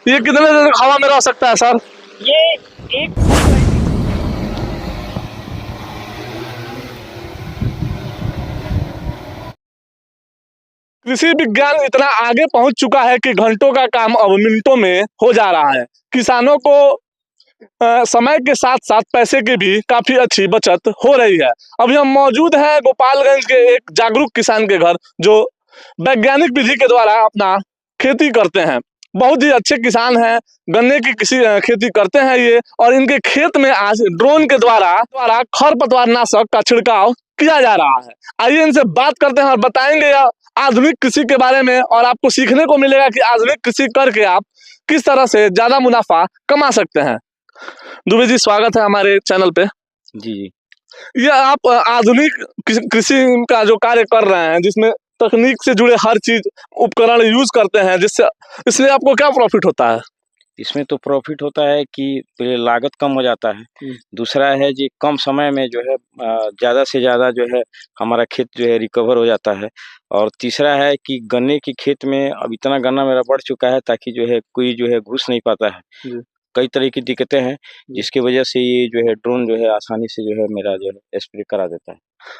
ये कितने देर तक हवा में रह सकता है सर? ये एक कृषि विज्ञान इतना आगे पहुंच चुका है कि घंटों का काम अब मिनटों में हो जा रहा है। किसानों को समय के साथ साथ पैसे की भी काफी अच्छी बचत हो रही है। अभी हम मौजूद हैं गोपालगंज के एक जागरूक किसान के घर, जो वैज्ञानिक विधि के द्वारा अपना खेती करते हैं। बहुत ही अच्छे किसान हैं, गन्ने की किसी खेती करते हैं ये, और इनके खेत में आज ड्रोन के द्वारा खरपतवार नाशक का छिड़काव किया जा रहा है। आइए इनसे बात करते हैं और बताएंगे आधुनिक कृषि के बारे में, और आपको सीखने को मिलेगा कि आधुनिक कृषि करके आप किस तरह से ज्यादा मुनाफा कमा सकते हैं। दुबे जी, स्वागत है हमारे चैनल पे। जी जी। ये आप आधुनिक कृषि का जो कार्य कर रहे हैं, जिसमें तकनीक से जुड़े हर चीज उपकरण यूज करते हैं, जिससे इसलिए आपको क्या प्रॉफिट होता है? इसमें तो प्रॉफिट होता है कि पहले लागत कम हो जाता है। दूसरा है जी, कम समय में जो है ज़्यादा से ज़्यादा जो है हमारा खेत जो है रिकवर हो जाता है। और तीसरा है कि गन्ने की खेत में अब इतना गन्ना मेरा बढ़ चुका है ताकि जो है कोई जो है घुस नहीं पाता है। कई तरह की दिक्कतें हैं, जिसकी वजह से ये जो है ड्रोन जो है आसानी से जो है मेरा जो है स्प्रे करा देता है।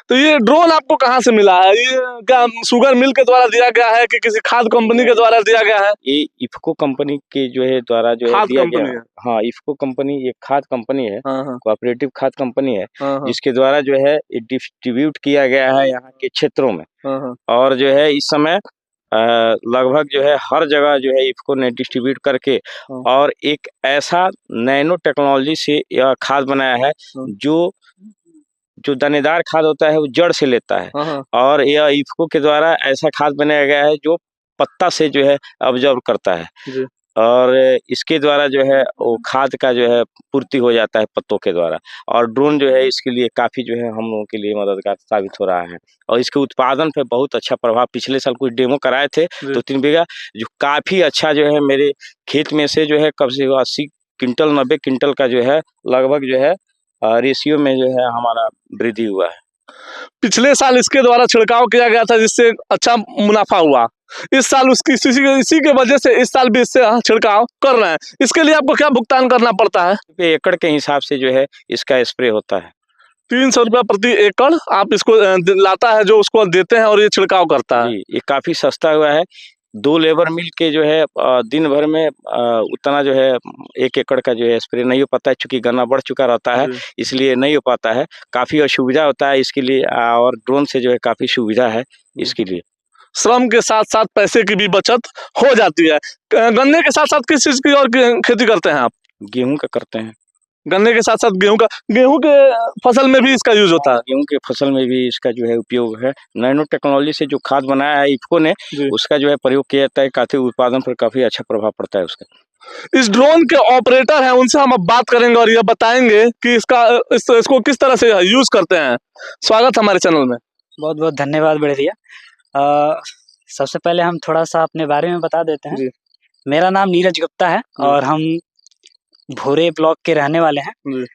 तो ये ड्रोन आपको कहाँ से मिला है? ये क्या शुगर मिल के द्वारा दिया गया है कि किसी खाद कंपनी के द्वारा दिया गया है? ये इफ़को कंपनी के जो है द्वारा जो है खाद दिया गया कंपनी है। है? हाँ, इफ़को कंपनी एक खाद कंपनी है, हाँ हाँ कोऑपरेटिव खाद कंपनी है, हाँ हाँ जिसके द्वारा जो है ये डिस्ट्रीब्यूट किया गया है यहाँ के क्षेत्रों में। हाँ हाँ। और जो है इस समय लगभग जो है हर जगह जो है इफ़को ने डिस्ट्रीब्यूट करके हाँ। और एक ऐसा नैनो टेक्नोलॉजी से यह खाद बनाया है, हाँ। जो जो दानेदार खाद होता है वो जड़ से लेता है। हाँ हाँ। और यह इफ़को के द्वारा ऐसा खाद बनाया गया है जो पत्ता से जो है ऑब्ज़र्व करता है। जी। और इसके द्वारा जो है वो खाद का जो है पूर्ति हो जाता है पत्तों के द्वारा। और ड्रोन जो है इसके लिए काफ़ी जो है हम लोगों के लिए मददगार साबित हो रहा है। और इसके उत्पादन पे बहुत अच्छा प्रभाव, पिछले साल कुछ डेमो कराए थे जी। 2-3 बीघा, जो काफ़ी अच्छा जो है मेरे खेत में से जो है कम से कम 80 क्विंटल 90 क्विंटल का जो है लगभग जो है रेशियो में जो है हमारा वृद्धि हुआ है। पिछले साल इसके द्वारा छिड़काव किया गया था, जिससे अच्छा मुनाफा हुआ। इस साल उसकी इसी के वजह से इस साल भी इससे छिड़काव कर रहे हैं। इसके लिए आपको क्या भुगतान करना पड़ता है? एकड़ के हिसाब से जो है इसका स्प्रे होता है। 300 रुपया प्रति एकड़ आप इसको लाता है, जो उसको देते हैं और ये छिड़काव करता है। जी, ये काफ़ी सस्ता हुआ है। 2 लेबर मिल के जो है दिन भर में उतना जो है 1 एकड़ का जो है स्प्रे नहीं हो पाता है, चूँकि गन्ना बढ़ चुका रहता है, जी। इसलिए नहीं हो पाता है। काफ़ी असुविधा होता है इसके लिए, और ड्रोन से जो है काफ़ी सुविधा है इसके लिए। श्रम के साथ साथ पैसे की भी बचत हो जाती है। गन्ने के साथ साथ किस चीज की और खेती करते हैं आप? गेहूँ का करते हैं। गन्ने के साथ साथ गेहूं के फसल में भी इसका यूज होता है? गेहूँ के फसल में भी इसका जो है उपयोग है। नैनो टेक्नोलॉजी से जो खाद बनाया है इफ़को ने, जी। उसका जो है प्रयोग किया जाता है, काफ़ी उत्पादन पर काफ़ी अच्छा प्रभाव पड़ता है उसका। इस ड्रोन के ऑपरेटर हैं, उनसे हम अब बात करेंगे और ये बताएंगे कि इसको किस तरह से यूज करते हैं। स्वागत है हमारे चैनल में। बहुत बहुत धन्यवाद बड़े भैया। सबसे पहले हम थोड़ा सा अपने बारे में बता देते हैं। जी। मेरा नाम नीरज गुप्ता है और हम भोरे ब्लॉक के रहने वाले हैं। जी।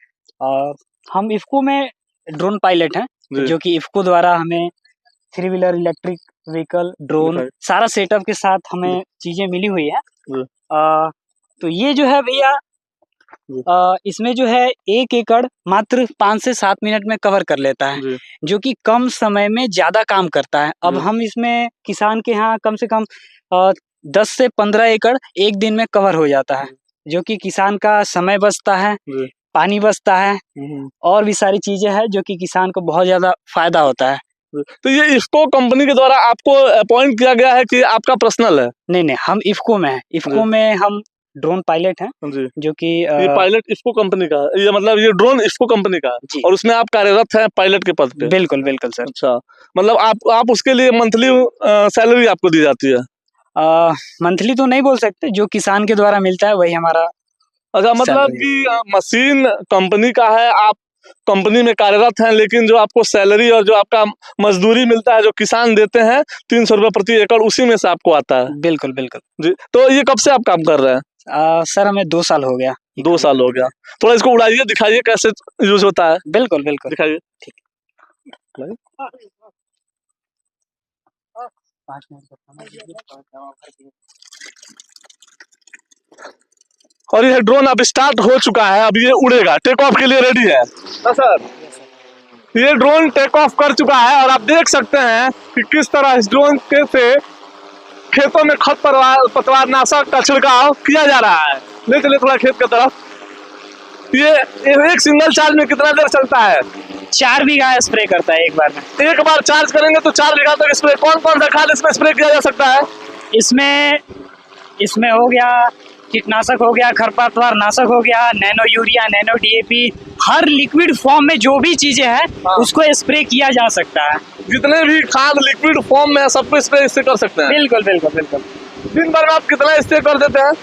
और हम इफ़को में ड्रोन पायलट हैं, जी। जो कि इफ़को द्वारा हमें 3 व्हीलर इलेक्ट्रिक व्हीकल ड्रोन सारा सेटअप के साथ हमें चीज़ें मिली हुई है। तो ये जो है भैया, इसमें जो है 1 एकड़ मात्र 5 से 7 मिनट में कवर कर लेता है, जो कि कम समय में ज़्यादा काम करता है। अब हम इसमें किसान के यहाँ कम से कम 10 से 15 एकड़ एक दिन में कवर हो जाता है, जो कि किसान का समय बचता है, पानी बचता है, और भी सारी चीज़ें हैं जो कि किसान को बहुत ज़्यादा फायदा होता है। तो ये इफ़को कंपनी के द्वारा आपको अपॉइंट किया गया है कि आपका पर्सनल है? नहीं, हम इफ़को में हैं। इफ़को में हम ड्रोन पायलट हैं, जी। जो कि ये पायलट इफ़को कंपनी का है? ये मतलब ये ड्रोन इफ़को कंपनी का है? जी। और उसमें आप कार्यरत हैं पायलट के पद पे? बिल्कुल, बिल्कुल सर। अच्छा, मतलब आप उसके लिए मंथली सैलरी आपको दी जाती है? मंथली तो नहीं बोल सकते, जो किसान के द्वारा मिलता है वही हमारा अच्छा, मतलब सैलरी है। कि मशीन कंपनी का है, आप कंपनी में कार्यरत हैं, लेकिन जो आपको सैलरी और जो आपका मजदूरी मिलता है, जो किसान देते हैं 300 रुपये प्रति एकड़, उसी में से आपको आता है? बिल्कुल, बिल्कुल। जी। तो ये कब से आप काम कर रहे हैं? सर हमें 2 साल हो गया ये 2 काम साल हो करते गया। हुए। थोड़ा इसको उड़ाइए, दिखाइए कैसे यूज होता है, बिल्कुल, बिल्कुल। दिखाइए। ठीक। लाइए। 5 मिनट का समय दीजिए और जमा भर दिए। और यह ड्रोन अब स्टार्ट हो चुका है, अब ये उड़ेगा, टेक ऑफ के लिए रेडी है ना सर। ये ड्रोन टेक ऑफ कर चुका है और आप देख सकते हैं कि किस तरह इस ड्रोन से खेतों में खरपतवार नाशक का छिड़काव किया जा रहा है। ले चलिए थोड़ा खेत की तरफ। ये एक सिंगल चार्ज में कितना देर चलता है? 4 बीघा स्प्रे करता है एक बार में। एक बार चार्ज करेंगे तो 4 बीघा तक स्प्रे। कौन कौन सा खाद इसमें स्प्रे किया जा सकता है? इसमें हो गया कीटनाशक, हो गया खरपतवार नाशक, हो गया नैनो यूरिया, नैनो डीएपी, हर लिक्विड फॉर्म में जो भी चीजें हैं उसको स्प्रे किया जा सकता है। जितने भी खाद लिक्विड फॉर्म में सबको स्प्रे इससे कर सकते हैं। बिल्कुल बिल्कुल बिल्कुल। दिन भर में आप कितना स्प्रे कर देते हैं?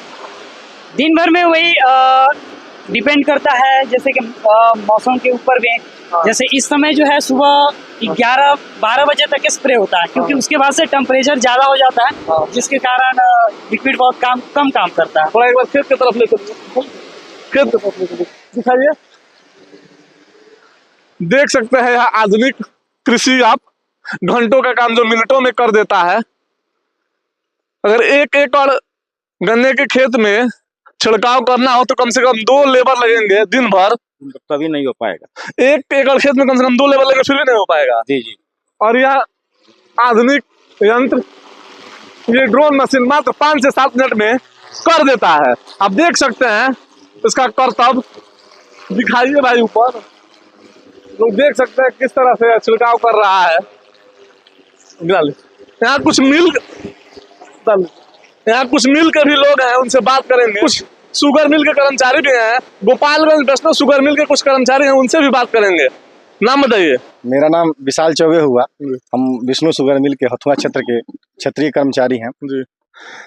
दिन भर में वही डिपेंड करता है, जैसे कि मौसम के ऊपर भी। जैसे इस समय जो है सुबह 11-12 बजे तक स्प्रे होता है, क्योंकि उसके बाद से टेम्परेचर ज्यादा हो जाता है, जिसके कारण लिक्विड बहुत कम काम करता है। थोड़ा एक बार खेत की तरफ ले चलिए, खेत की तरफ ले चलिए, दिखाइए। देख सकते हैं यहाँ आधुनिक कृषि, आप घंटों का काम जो मिनटों में कर देता है। अगर 1 एकड़ गन्ने के खेत में छिड़काव करना हो तो कम से कम 2 लेबर लगेंगे दिन भर, तभी नहीं हो पाएगा। 1 एकड़ खेत में कम से कम 2 लेबर लगेंगे, फिर भी नहीं हो पाएगा। जी जी। और यह आधुनिक यंत्र, ये ड्रोन मशीन मात्र 5 से 7 मिनट में कर देता है। आप देख सकते हैं इसका करतब, दिखाइए भाई ऊपर, लोग देख सकते हैं किस तरह से छिड़काव कर रहा है। यहाँ कुछ मिल के भी लोग हैं, उनसे बात करेंगे। कुछ शुगर मिल के कर्मचारी भी हैं, गोपालगंज वैष्णो शुगर मिल के कुछ कर्मचारी हैं, उनसे भी बात करेंगे। नाम बताइए। मेरा नाम विशाल चौबे हुआ, हम विष्णु शुगर मिल के हथुआ क्षेत्र के क्षेत्रीय कर्मचारी हैं जी।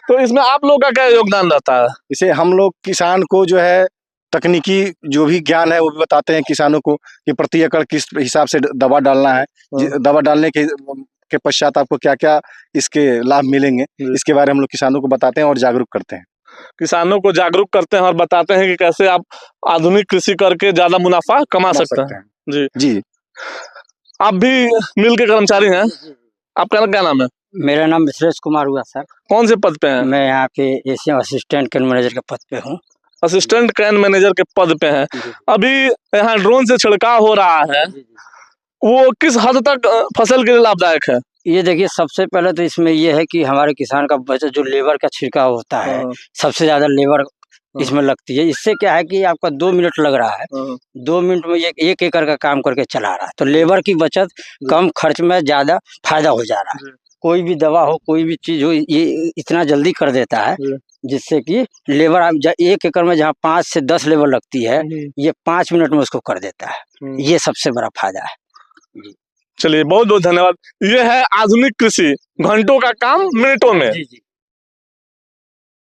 तो इसमें आप लोग का क्या योगदान रहता है? इसे हम लोग किसान को जो है तकनीकी जो भी ज्ञान है वो भी बताते हैं किसानों को कि प्रति एकड़ किस हिसाब से दवा डालना है, दवा डालने के पश्चात आपको क्या क्या इसके लाभ मिलेंगे, इसके बारे में हम लोग किसानों को बताते हैं और जागरूक करते हैं। किसानों को जागरूक करते हैं और बताते हैं कि कैसे आप आधुनिक कृषि करके ज्यादा मुनाफा कमा सकते हैं। जी जी। आप भी मिल के कर्मचारी हैं, आपका क्या नाम है? मेरा नाम मिश्रेश कुमार हुआ सर। कौन से पद पे हैं? मैं यहाँ पे एशियन असिस्टेंट कैन मैनेजर के पद पे हूँ। असिस्टेंट कैन मैनेजर के पद पे हैं। अभी यहाँ ड्रोन से छिड़काव हो रहा है, वो किस हद तक फसल के लिए लाभदायक है? ये देखिए, सबसे पहले तो इसमें ये है कि हमारे किसान का बचत, जो लेबर का छिड़काव होता है, सबसे ज्यादा लेबर इसमें लगती है। इससे क्या है कि आपका 2 मिनट लग रहा है, 2 मिनट में 1 एकड़ का काम करके चला रहा है, तो लेबर की बचत, कम खर्च में ज्यादा फायदा हो जा रहा है। कोई भी दवा हो, कोई भी चीज हो, ये इतना जल्दी कर देता है, जिससे कि लेबर आप 1 एकड़ में जहाँ 5 से 10 लेबर लगती है, ये 5 मिनट में उसको कर देता है। ये सबसे बड़ा फायदा है। चलिए बहुत बहुत धन्यवाद। ये है आधुनिक कृषि, घंटों का काम मिनटों में। जी जी।